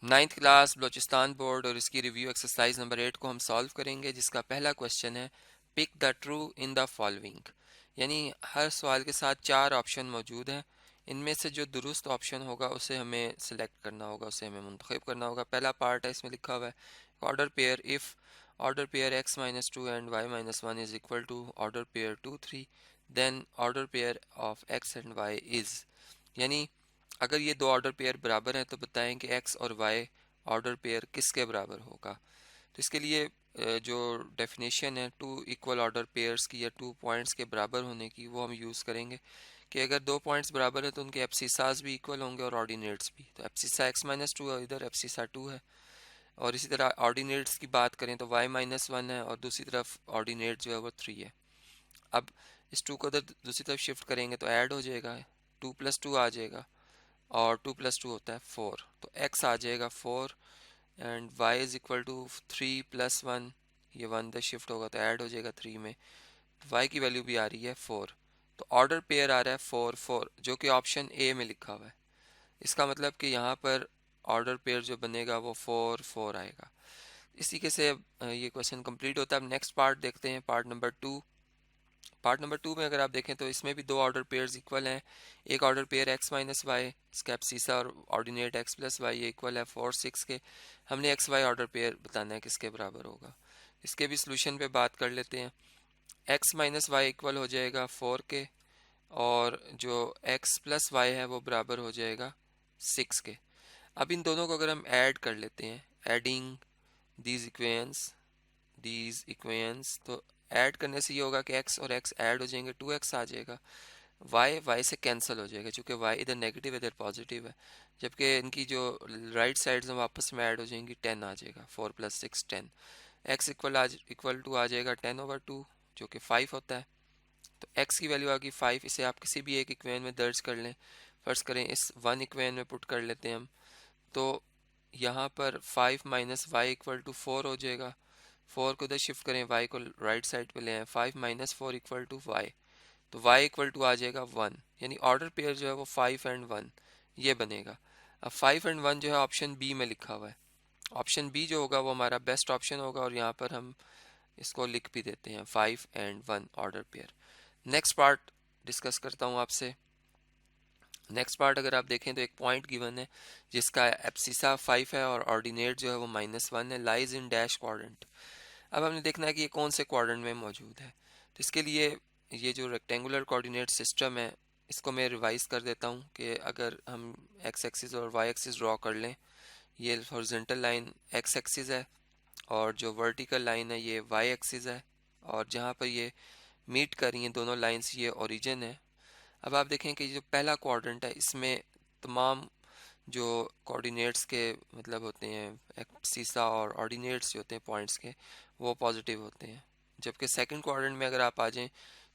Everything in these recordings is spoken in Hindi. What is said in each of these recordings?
नाइन्थ क्लास बलूचिस्तान बोर्ड और इसकी रिव्यू एक्सरसाइज नंबर 8 को हम सॉल्व करेंगे, जिसका पहला क्वेश्चन है pick the true in the following. यानी हर सवाल के साथ 4 ऑप्शन मौजूद हैं। इनमें से जो दुरुस्त ऑप्शन होगा उसे हमें सिलेक्ट करना होगा, उसे हमें मुंतखब करना होगा। पहला पार्ट है, इसमें लिखा हुआ है order pair if order pair x-2 and y-1 is equal to order pair 2 3 then order pair of x and y is. यानी अगर ये दो ऑर्डर पेयर बराबर हैं तो बताएं कि एक्स और वाई ऑर्डर पेयर किसके बराबर होगा। तो इसके लिए जो डेफिनेशन है टू इक्वल ऑर्डर पेयर्स की या टू पॉइंट्स के बराबर होने की, वो हम यूज़ करेंगे कि अगर दो पॉइंट्स बराबर है तो उनके एप्सिसास भी इक्वल होंगे और ऑर्डिनेट्स भी। तो एप्सिसा x-2 है, इधर एप्सिसा 2 है। और इसी तरह ऑर्डिनेट्स की बात करें तो y-1 है और दूसरी तरफ ऑर्डिनेट जो है वो 3 है। अब इस 2 को दूसरी तरफ शिफ्ट करेंगे तो ऐड हो जाएगा, 2+2 आ जाएगा और 2+2 होता है 4। तो x आ जाएगा 4 and y is equal to 3+1। ये 1 इधर शिफ्ट होगा तो ऐड हो जाएगा 3 में। तो y की वैल्यू भी आ रही है 4। तो ऑर्डर पेयर आ रहा है 4 4, जो कि ऑप्शन ए में लिखा हुआ है। इसका मतलब कि यहाँ पर ऑर्डर पेयर जो बनेगा वो 4 4 आएगा। इसी के से ये क्वेश्चन कंप्लीट होता है। अब नेक्स्ट पार्ट देखते हैं, पार्ट नंबर 2। पार्ट नंबर 2 में अगर आप देखें तो इसमें भी दो ऑर्डर पेयर्स इक्वल हैं। एक ऑर्डर पेयर x-y, इसका एब्सिसा और ऑर्डिनेट x+y ये इक्वल है 4 6 के। हमने xy ऑर्डर पेयर बताना है किसके बराबर होगा। इसके भी सोल्यूशन पे बात कर लेते हैं। x-y इक्वल हो जाएगा 4 के और जो x+y है वो बराबर हो जाएगा 6 के। अब इन दोनों को अगर हम ऐड कर लेते हैं, एडिंग दीज इक्वेशंस, तो ऐड करने से ये होगा कि x और x ऐड हो जाएंगे, 2x आ जाएगा। y से कैंसिल हो जाएगा क्योंकि y इधर नेगेटिव इधर पॉजिटिव है, जबकि इनकी जो राइट साइड्स हैं वापस में ऐड हो जाएंगी, 10 आ जाएगा। 4 + 6 10। x इक्वल टू आ जाएगा 10/2 जो कि 5 होता है। तो x की वैल्यू आ गई 5। इसे आप किसी भी एक इक्वेशन में दर्ज कर लें। फर्ज करें इस 1 इक्वेशन में पुट कर लेते हैं हम, तो यहाँ पर 5 - y इक्वल टू 4 हो जाएगा। 4 को इधर शिफ्ट करें, y को राइट साइड पे ले आए, 5 - 4 इक्वल टू y। तो y इक्वल टू आ जाएगा 1। यानी ऑर्डर पेयर जो है वो 5 एंड 1 ये बनेगा। अब 5 एंड 1 जो है ऑप्शन बी में लिखा हुआ है। ऑप्शन बी जो होगा वो हमारा बेस्ट ऑप्शन होगा और यहाँ पर हम इसको लिख भी देते हैं 5 and 1 order pair. Next part discuss करता हूँ आपसे। नेक्स्ट पार्ट अगर आप देखें तो एक पॉइंट गिवन है जिसका एब्सिसा 5 है और ऑर्डिनेट जो है वो -1 है, लाइज इन डैश क्वाड्रेंट। अब हमने देखना है कि ये कौन से क्वाड्रेंट में मौजूद है। तो इसके लिए ये जो रेक्टेंगुलर कोऑर्डिनेट सिस्टम है इसको मैं रिवाइज कर देता हूँ कि अगर हम एक्स एक्सिस और वाई एक्सिस ड्रॉ कर लें, ये हॉरिजॉन्टल लाइन एक्स एक्सिस है और जो वर्टिकल लाइन है ये वाई एक्सिस है, और जहाँ पर ये मीट कर रही हैं दोनों लाइंस ये ओरिजिन है। अब आप देखें कि जो पहला क्वाड्रेंट है इसमें तमाम जो कोऑर्डिनेट्स के मतलब होते हैं एक्सिसा और ऑर्डिनेट्स जो होते हैं पॉइंट्स के, वो पॉजिटिव होते हैं। जबकि सेकंड क्वाड्रेंट में अगर आप आ जाएं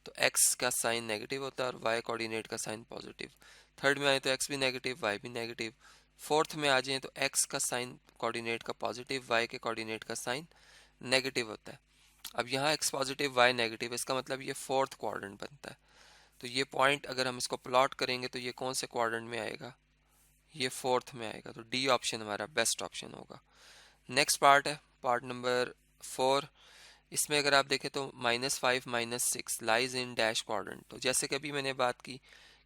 तो एक्स का साइन नेगेटिव होता है और वाई कोऑर्डिनेट का साइन पॉजिटिव। थर्ड में आए तो एक्स भी नेगेटिव वाई भी नेगेटिव। फोर्थ में आ जाएं तो एक्स का साइन कोऑर्डिनेट का पॉजिटिव, वाई के कोऑर्डिनेट का साइन नेगेटिव होता है। अब यहाँ एक्स पॉजिटिव वाई नेगेटिव, इसका मतलब ये फोर्थ क्वाड्रेंट बनता है। तो ये पॉइंट अगर हम इसको प्लॉट करेंगे तो ये कौन से क्वाड्रेंट में आएगा, ये फोर्थ में आएगा। तो डी ऑप्शन हमारा बेस्ट ऑप्शन होगा। नेक्स्ट पार्ट है पार्ट नंबर 4। इसमें अगर आप देखें तो -5 -6 लाइज इन डैश क्वाड्रेंट। तो जैसे कि अभी मैंने बात की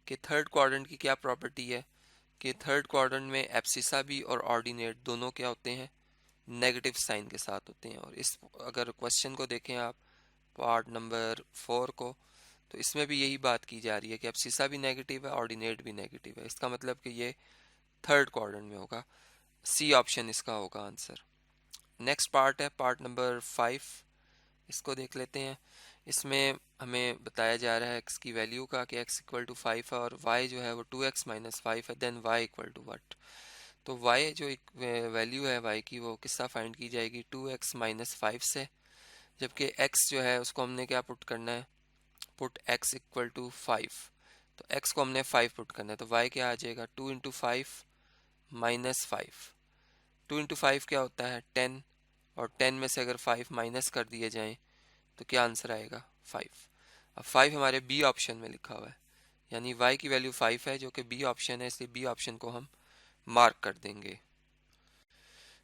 कि थर्ड क्वाड्रेंट की क्या प्रॉपर्टी है कि थर्ड क्वाड्रेंट में एब्सिसा भी और ऑर्डिनेट दोनों क्या होते हैं, नेगेटिव साइन के साथ होते हैं। और इस अगर क्वेश्चन को देखें आप पार्ट नंबर 4 को, तो इसमें भी यही बात की जा रही है कि एब्सिसा भी नेगेटिव है, ऑर्डिनेट भी नेगेटिव है। इसका मतलब कि ये थर्ड क्वाड्रेंट में होगा। सी ऑप्शन इसका होगा आंसर। नेक्स्ट पार्ट है पार्ट नंबर 5। इसको देख लेते हैं। इसमें हमें बताया जा रहा है x की वैल्यू का कि x इक्वल टू 5 है और y जो है वो 2x - 5 है, then y equal to what. तो y जो एक वैल्यू है y की वो किससे फाइंड की जाएगी, 2x - 5 से। जबकि x जो है उसको हमने क्या पुट करना है, पुट x इक्वल टू 5। तो x को हमने 5 पुट करना है, तो y क्या आ जाएगा, 2 × 5 - 5। 2 × 5 क्या होता है 10, और 10 में से अगर 5 माइनस कर दिए जाएं तो क्या आंसर आएगा 5। अब 5 हमारे बी ऑप्शन में लिखा हुआ है, यानी y की वैल्यू 5 है जो कि बी ऑप्शन है, इसलिए बी ऑप्शन को हम मार्क कर देंगे।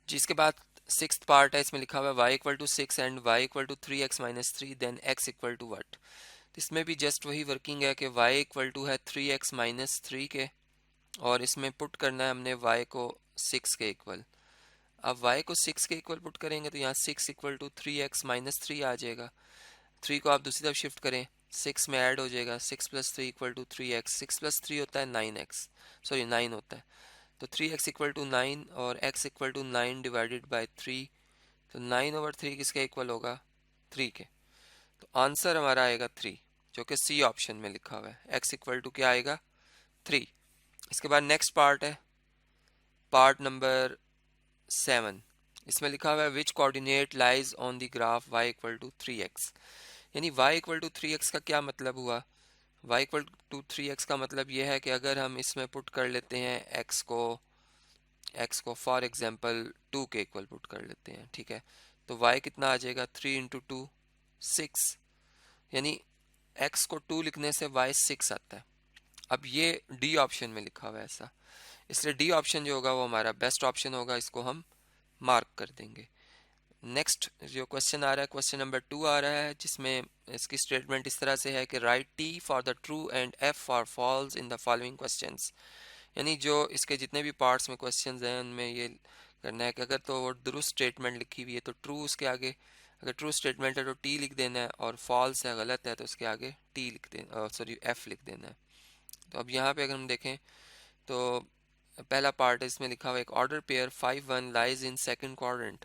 जिसके बाद सिक्स्थ पार्ट है, इसमें लिखा हुआ है y equal to 6 and y equal to 3x-3 then x equal to what. इसमें भी जस्ट वही वर्किंग है कि y इक्वल टू है 3x-3 के, और इसमें पुट करना है हमने y को 6 के इक्वल। अब y को 6 के इक्वल पुट करेंगे तो यहाँ 6 इक्वल टू 3x-3 आ जाएगा। 3 को आप दूसरी तरफ शिफ्ट करें, 6 में ऐड हो जाएगा, 6 plus 3 equal to 3x, 6 plus 3 होता है 9x, सॉरी 9 होता है। तो 3x इक्वल टू 9 और x equal to 9 divided by 3, तो 9/3 किसके इक्वल होगा, 3 के। तो आंसर हमारा आएगा 3, जो कि सी ऑप्शन में लिखा हुआ है। x इक्वल टू क्या आएगा, 3। इसके बाद नेक्स्ट पार्ट है, पार्ट नंबर 7। इसमें लिखा हुआ है which coordinate lies on the graph y equal to 3x। यानी y इक्वल टू 3x का क्या मतलब हुआ, y इक्वल टू 3x का मतलब यह है कि अगर हम इसमें पुट कर लेते हैं x को फॉर एग्जांपल 2 के इक्वल पुट कर लेते हैं, ठीक है, तो y कितना आ जाएगा, 3 इंटू 2 6, यानी x को 2 लिखने से y 6 आता है। अब ये डी ऑप्शन में लिखा हुआ है ऐसा, इसलिए डी ऑप्शन जो होगा वो हमारा बेस्ट ऑप्शन होगा, इसको हम मार्क कर देंगे। नेक्स्ट जो क्वेश्चन आ रहा है, क्वेश्चन नंबर 2 आ रहा है, जिसमें इसकी स्टेटमेंट इस तरह से है कि right T for the true and F for falls in the following questions. यानी जो इसके जितने भी पार्ट्स में क्वेश्चंस हैं उनमें ये करना है कि अगर तो वो दुरुस्त स्टेटमेंट लिखी हुई है तो ट्रू उसके आगे, अगर ट्रू स्टेटमेंट है तो टी लिख देना है, और फॉल्स है, गलत है, तो उसके आगे टी लिख देना, सॉरी एफ लिख देना है। तो अब यहाँ पे अगर हम देखें तो पहला पार्ट है, इसमें लिखा हुआ है एक order pair 5-1 lies in second quadrant.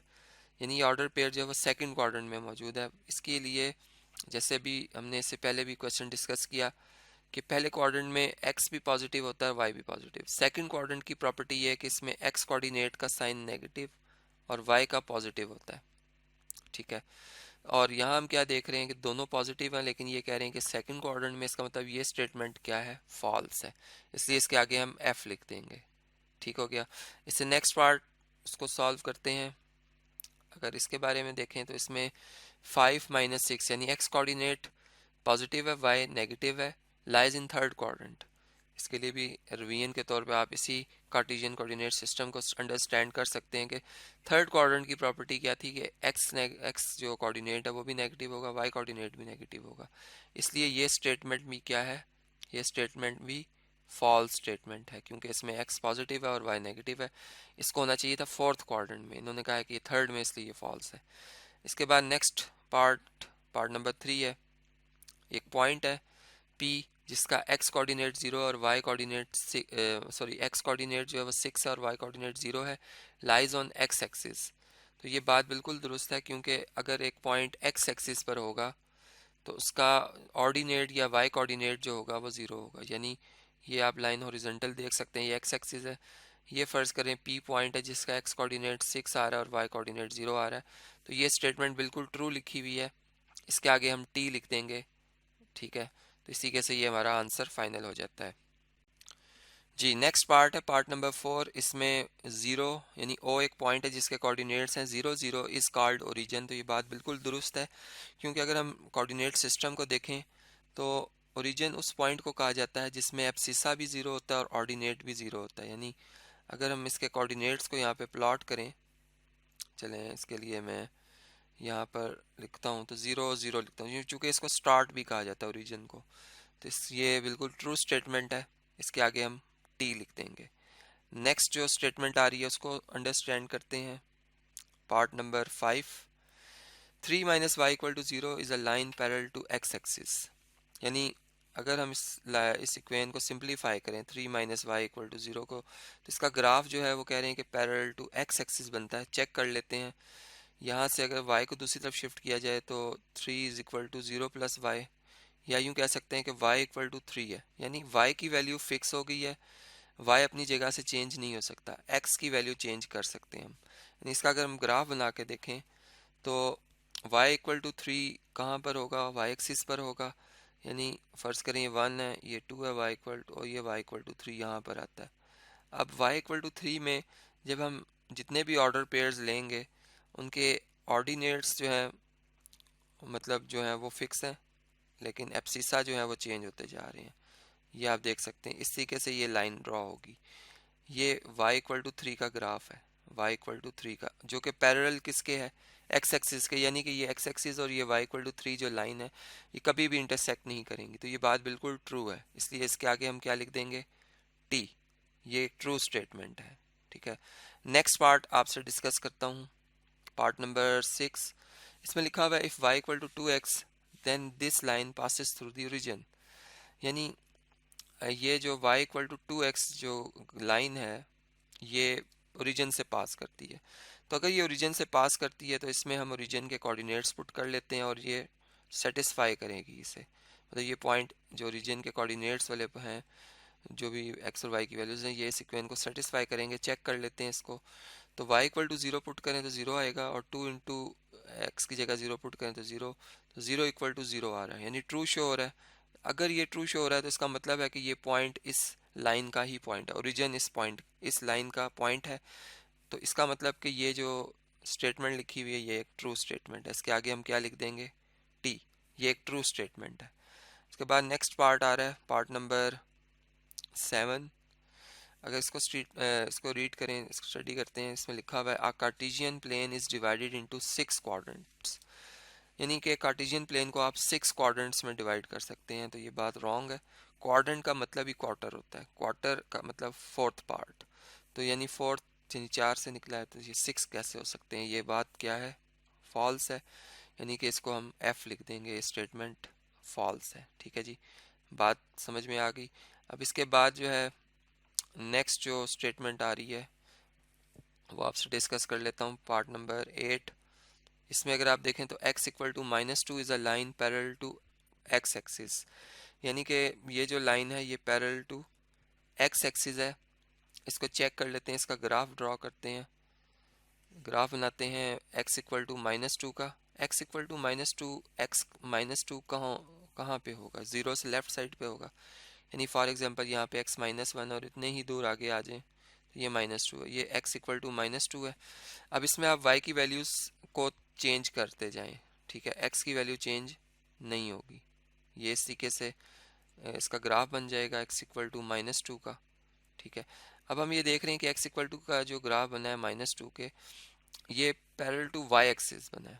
यानी ये ऑर्डर पेयर जो है वो सेकंड क्वाड्रेंट में मौजूद है। इसके लिए जैसे भी हमने इससे पहले भी क्वेश्चन डिस्कस किया कि पहले क्वाड्रेंट में x भी पॉजिटिव होता है, y भी पॉजिटिव। सेकंड क्वाड्रेंट की प्रॉपर्टी ये है कि इसमें x कोऑर्डिनेट का साइन नेगेटिव और y का पॉजिटिव होता है, ठीक है। और यहाँ हम क्या देख रहे हैं कि दोनों पॉजिटिव हैं, लेकिन ये कह रहे हैं कि सेकंड क्वाड्रेंट में, इसका मतलब ये स्टेटमेंट क्या है, फॉल्स है, इसलिए इसके आगे हम f लिख देंगे। ठीक हो गया। इससे नेक्स्ट पार्ट उसको सॉल्व करते हैं। अगर इसके बारे में देखें तो इसमें 5-6 यानी x कोऑर्डिनेट पॉजिटिव है, y नेगेटिव है, लाइज इन थर्ड क्वाड्रेंट। इसके लिए भी रिवीजन के तौर पे आप इसी कार्टेशियन कोऑर्डिनेट सिस्टम को अंडरस्टैंड कर सकते हैं कि थर्ड क्वाड्रेंट की प्रॉपर्टी क्या थी कि x जो कोऑर्डिनेट है वो भी नेगेटिव होगा, y कोऑर्डिनेट भी नेगेटिव होगा, इसलिए ये स्टेटमेंट भी क्या है, ये स्टेटमेंट भी फॉल्स स्टेटमेंट है, क्योंकि इसमें x पॉजिटिव है और y नेगेटिव है। इसको होना चाहिए था फोर्थ क्वाड्रेंट में, इन्होंने कहा है कि ये थर्ड में, इसलिए ये फॉल्स है। इसके बाद नेक्स्ट पार्ट नंबर 3 है, एक पॉइंट है P जिसका x कोऑर्डिनेट 0 और y कोऑर्डिनेट x कोऑर्डिनेट जो है वो 6 है और y कोऑर्डिनेट 0 है, लाइज ऑन x एक्सिस। तो ये बात बिल्कुल दुरुस्त है, क्योंकि अगर एक पॉइंट x एक्सिस पर होगा तो उसका ऑर्डिनेट या y कोऑर्डिनेट जो होगा वो 0 होगा। यानी ये आप लाइन हॉरिजॉन्टल देख सकते हैं, ये x एक्सिस है, ये फ़र्ज़ करें P पॉइंट है जिसका x कोऑर्डिनेट 6 आ रहा है और y कोऑर्डिनेट 0 आ रहा है, तो ये स्टेटमेंट बिल्कुल ट्रू लिखी हुई है, इसके आगे हम t लिख देंगे, ठीक है। तो इसी के से ये हमारा आंसर फाइनल हो जाता है जी। नेक्स्ट पार्ट है पार्ट नंबर 4। इसमें 0 यानी o एक पॉइंट है जिसके कोऑर्डिनेट्स हैं 0 0 इज़ कॉल्ड ओरिजिन। तो ये बात बिल्कुल दुरुस्त है, क्योंकि अगर हम कोऑर्डिनेट सिस्टम को देखें तो ओरिजिन उस पॉइंट को कहा जाता है जिसमें एब्सिसा भी 0 होता है और ऑर्डिनेट भी 0 होता है। यानी अगर हम इसके कोऑर्डिनेट्स को यहाँ पे प्लॉट करें, चलें इसके लिए मैं यहाँ पर लिखता हूँ तो 0 0 लिखता हूँ, चूँकि इसको स्टार्ट भी कहा जाता है ओरिजिन को, तो ये बिल्कुल ट्रू स्टेटमेंट है, इसके आगे हम टी लिख देंगे। नेक्स्ट जो स्टेटमेंट आ रही है उसको अंडरस्टैंड करते हैं। Part number 5, 3 minus y equal to 0 is a line parallel to x axis. यानी अगर हम इस इक्वेशन को सिंप्लीफाई करें 3 माइनस वाई इक्वल टू 0 को, तो इसका ग्राफ जो है वो कह रहे हैं कि पैरेलल टू एक्स एक्सिस बनता है। चेक कर लेते हैं, यहाँ से अगर y को दूसरी तरफ शिफ्ट किया जाए तो 3 is equal to 0 plus y, या यूँ कह सकते हैं कि y इक्वल टू 3 है, यानी y की वैल्यू फिक्स हो गई है, y अपनी जगह से चेंज नहीं हो सकता, x की वैल्यू चेंज कर सकते हैं हम। यानी इसका अगर हम ग्राफ बना के देखें तो y इक्वल टू 3 कहाँ पर होगा, y एक्सिस पर होगा। यानी फ़र्ज़ करें ये 1 है, ये 2 है, y इक्वल टू, और ये y इक्वल टू 3 यहाँ पर आता है। अब y इक्वल टू 3 में जब हम जितने भी ऑर्डर पेयर्स लेंगे उनके ऑर्डिनेट्स जो हैं मतलब जो हैं वो फिक्स हैं, लेकिन एब्सिसा जो है वो चेंज होते जा रहे हैं। ये आप देख सकते हैं, इस तरीके से ये लाइन ड्रॉ होगी। ये y इक्वल टू 3 का ग्राफ है, y इक्वल टू 3 का, जो कि पैरेलल किसके है, एक्स एक्सिस के, यानी कि ये एक्स एक्सिस और ये y इक्वल टू 3 जो लाइन है ये कभी भी इंटरसेक्ट नहीं करेंगी। तो ये बात बिल्कुल ट्रू है, इसलिए इसके आगे हम क्या लिख देंगे, टी। ये ट्रू स्टेटमेंट है, ठीक है। नेक्स्ट पार्ट आपसे डिस्कस करता हूँ, पार्ट नंबर 6। इसमें लिखा हुआ है if y equal to 2x then this line passes through the origin, यानी ये जो y इक्वल टू 2x जो लाइन है ये ओरिजिन से पास करती है। तो अगर ये ओरिजिन से पास करती है तो इसमें हम ओरिजिन के कोऑर्डिनेट्स पुट कर लेते हैं और ये सेटिस्फाई करेगी इसे, मतलब ये पॉइंट जो ओरिजिन के कोऑर्डिनेट्स वाले हैं, जो भी एक्स और वाई की वैल्यूज़ हैं, ये इक्वेशन को सेटिस्फाई करेंगे। चेक कर लेते हैं इसको। तो y इक्वल टू 0 पुट करें तो 0 आएगा, और 2 इंटू एक्स की जगह 0 पुट करें तो 0, तो 0 इक्वल टू 0 आ रहा है, यानी ट्रू शो हो रहा है। अगर ये ट्रू शो हो रहा है तो इसका मतलब है कि ये पॉइंट इस लाइन का ही पॉइंट है, ओरिजिन इस पॉइंट इस लाइन का पॉइंट है। तो इसका मतलब कि ये जो स्टेटमेंट लिखी हुई है ये एक ट्रू स्टेटमेंट है। इसके आगे हम क्या लिख देंगे, टी। ये एक ट्रू स्टेटमेंट है। उसके बाद नेक्स्ट पार्ट आ रहा है, पार्ट नंबर 7। अगर इसको रीड करें, इसको स्टडी करते हैं, इसमें लिखा हुआ है a Cartesian plane is divided into 6 quadrants, यानी कि कार्टेशियन प्लेन को आप 6 क्वाड्रेंट्स में डिवाइड कर सकते हैं। तो ये बात रॉन्ग है। क्वाड्रेंट का मतलब ही क्वार्टर होता है, क्वार्टर का मतलब फोर्थ पार्ट, तो यानी फोर्थ यानी 4 से निकला है, तो ये 6 कैसे हो सकते हैं, ये बात क्या है, फॉल्स है। यानी कि इसको हम एफ लिख देंगे, स्टेटमेंट फॉल्स है, ठीक है जी। बात समझ में आ गई। अब इसके बाद जो है नेक्स्ट जो स्टेटमेंट आ रही है वो आपसे डिस्कस कर लेता हूँ, पार्ट नंबर 8। इसमें अगर आप देखें तो x equal to -2 is a line parallel to x axis, यानी कि ये जो लाइन है ये पैरेलल टू x एक्सिस है। इसको चेक कर लेते हैं, इसका ग्राफ ड्रॉ करते हैं, ग्राफ बनाते हैं x इक्वल टू -2 का। x इक्वल टू -2, x -2 कहाँ पे होगा, ज़ीरो से लेफ्ट साइड पे होगा, यानी फॉर एग्जांपल यहाँ पे x -1 और इतने ही दूर आगे आ जाए तो ये -2 है, ये x इक्वल टू -2 है। अब इसमें आप y की वैल्यूज़ को चेंज करते जाएं, ठीक है, x की वैल्यू चेंज नहीं होगी। ये इस तरीके से इसका ग्राफ बन जाएगा x इक्वल टू -2 का, ठीक है। अब हम ये देख रहे हैं कि x इक्वल टू का जो ग्राफ बना है -2 के, ये पैरेलल टू y एक्सिस बना है,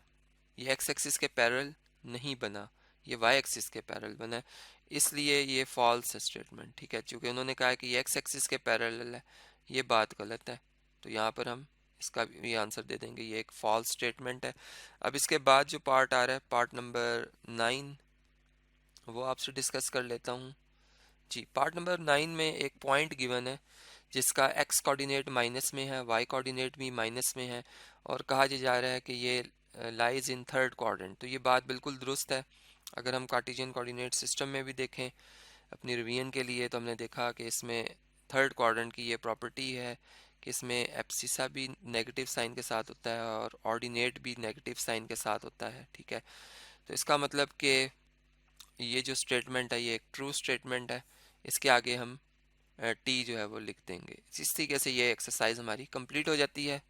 ये x एक्सिस के पैरेलल नहीं बना, ये y एक्सिस के पैरेलल बना है, इसलिए ये फॉल्स स्टेटमेंट, ठीक है। क्योंकि उन्होंने कहा है कि ये x एक्सिस के पैरेलल है, ये बात गलत है, तो यहाँ पर हम इसका भी आंसर दे देंगे, ये एक फॉल्स स्टेटमेंट है। अब इसके बाद जो पार्ट आ रहा है, पार्ट नंबर 9, वो आपसे डिस्कस कर लेता हूँ जी। पार्ट नंबर 9 में एक पॉइंट गिवन है जिसका x कोऑर्डिनेट माइनस में है, y कोऑर्डिनेट भी माइनस में है, और कहा जा रहा है कि ये लाइज इन थर्ड क्वाड्रेंट। तो ये बात बिल्कुल दुरुस्त है। अगर हम कार्टेशियन कोऑर्डिनेट सिस्टम में भी देखें अपनी रिवीजन के लिए, तो हमने देखा कि इसमें थर्ड क्वाड्रेंट की ये प्रॉपर्टी है कि इसमें एब्सिसा भी नेगेटिव साइन के साथ होता है और ऑर्डिनेट भी नेगेटिव साइन के साथ होता है, ठीक है। तो इसका मतलब कि ये जो स्टेटमेंट है ये एक ट्रू स्टेटमेंट है। इसके आगे हम टी जो है वो लिख देंगे। इस तरीके से ये एक्सरसाइज हमारी कंप्लीट हो जाती है।